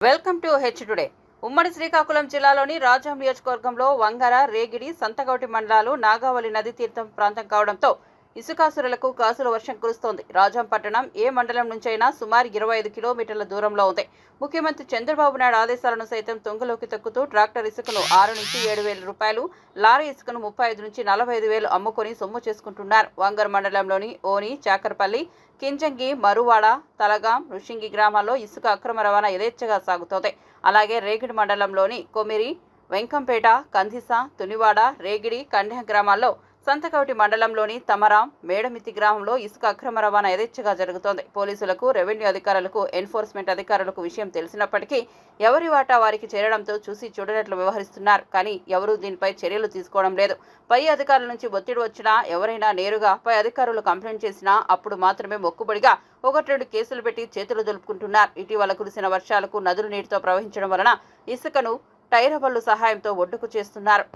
Welcome to H today. ఉమ్మడి శ్రీకాకుళం జిల్లాలోని రాజాం నియోజకవర్గంలో వంగర, రేగిడి, సంతగౌటి మండలాలు నాగావళి నదీ తీర్థం ప్రాంతం కావడంతో ఇసుకాసురులకు కాసుల వర్షం కురుస్తోంది. రాజాం పట్టణం ఏ మండలం నుంచైనా సుమారు 25 కిలోమీటర్ల దూరంలో ఉంది. ముఖ్యమంత్రి చంద్రబాబు నాయుడు ఆదేశాలను సైతం తొంగలోకి తొక్కుతూ ట్రాక్టర్ ఇసుకను 6 నుంచి 7 వేల రూపాయలు, లారీ ఇసుకను 35 నుంచి 45 వేలు అమ్ముకొని సొమ్ము చేసుకుంటున్నారు. వంగర మండలంలోని ఓని, చాకర్పల్లి, కింజంగి, మరువాడ, తలగాం, ఋషింగి గ్రామాల్లో ఇసుక అక్రమ రవాణా యథేచ్ఛగా సాగుతోంది. అలాగే రేగిడి మండలంలోని కొమిరి, వెంకంపేట, కందిస, తునివాడ, రేగిడి, కండ్య గ్రామాల్లో, సంతకౌటి మండలంలోని తమరాం, మేడమితి గ్రామంలో ఇసుక అక్రమ రవాణా యథేచ్ఛగా జరుగుతోంది. పోలీసులకు, రెవెన్యూ అధికారులకు, ఎన్ఫోర్స్మెంట్ అధికారులకు విషయం తెలిసినప్పటికీ ఎవరి వాటా వారికి చేరడంతో చూసి చూడనట్లు వ్యవహరిస్తున్నారు. కానీ ఎవరూ దీనిపై చర్యలు తీసుకోవడం లేదు. పై అధికారుల నుంచి ఒత్తిడి వచ్చినా, ఎవరైనా నేరుగా పై అధికారులు కంప్లైంట్ చేసినా అప్పుడు మాత్రమే మొక్కుబడిగా 1-2 కేసులు పెట్టి చేతులు దులుపుకుంటున్నారు. ఇటీవల కురిసిన వర్షాలకు నదులు నీటితో ప్రవహించడం వలన ఇసుకను టైరబళ్లు సహాయంతో ఒడ్డుకు చేస్తున్నారు.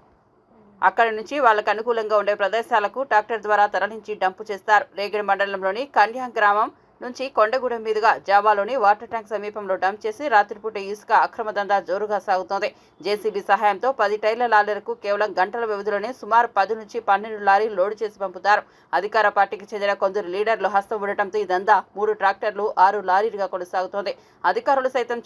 అక్కడి నుంచి వాళ్లకు అనుకూలంగా ఉండే ప్రదేశాలకు ట్రాక్టర్ ద్వారా తరలించి డంపు చేస్తారు. రేగిడి మండలంలోని కన్యా గ్రామం నుంచి కొండగూడెం మీదుగా జావాలోని వాటర్ ట్యాంక్ సమీపంలో డంప్ చేసి రాత్రిపూట ఇసుక అక్రమ దందా జోరుగా సాగుతోంది. జేసీబీ సహాయంతో 10 టైర్ల లారీలకు కేవలం గంటల వ్యవధిలోనే సుమారు 10 నుంచి 12 లారీలు లోడు చేసి పంపుతారు. అధికార పార్టీకి చెందిన కొందరు లీడర్లు హస్తం ఉండటంతో ఈ దందా 3 ట్రాక్టర్లు 6 లారీలుగా కొనసాగుతోంది. అధికారులు సైతం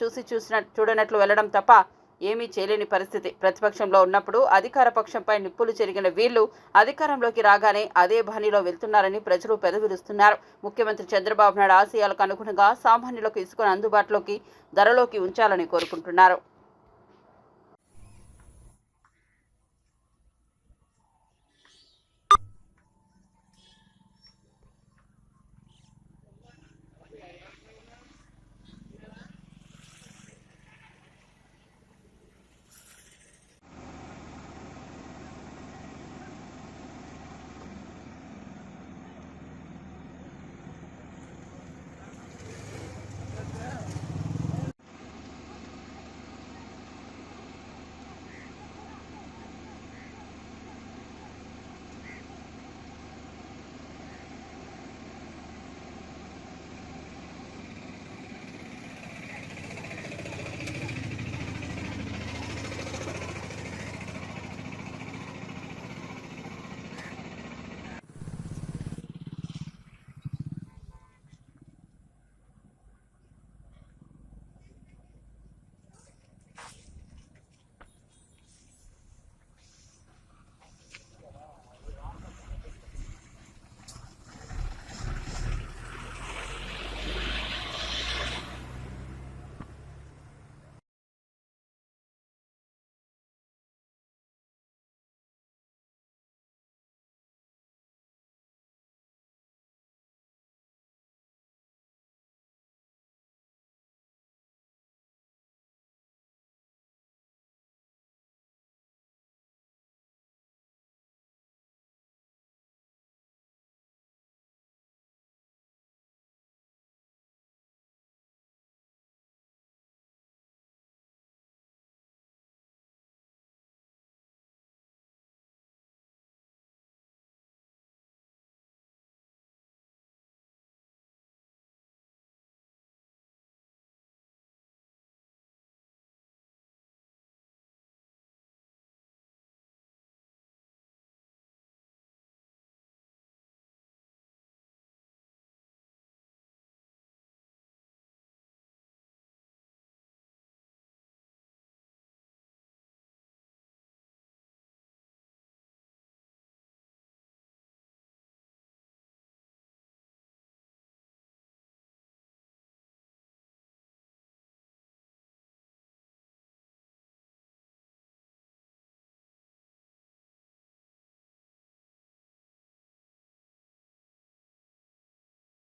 చూడనట్లు వెళ్లడం తప్ప ఏమీ చేయలేని పరిస్థితి. ప్రతిపక్షంలో ఉన్నప్పుడు అధికార పక్షంపై నిప్పులు చెరిగిన వీళ్లు అధికారంలోకి రాగానే అదే బాణీలో వెళ్తున్నారని ప్రజలు పెదవిరుస్తున్నారు. ముఖ్యమంత్రి చంద్రబాబు నాయుడు ఆశయాలకు అనుగుణంగా సామాన్యులకు ఇసుకను అందుబాటులోకి, ధరలోకి ఉంచాలని కోరుకుంటున్నారు.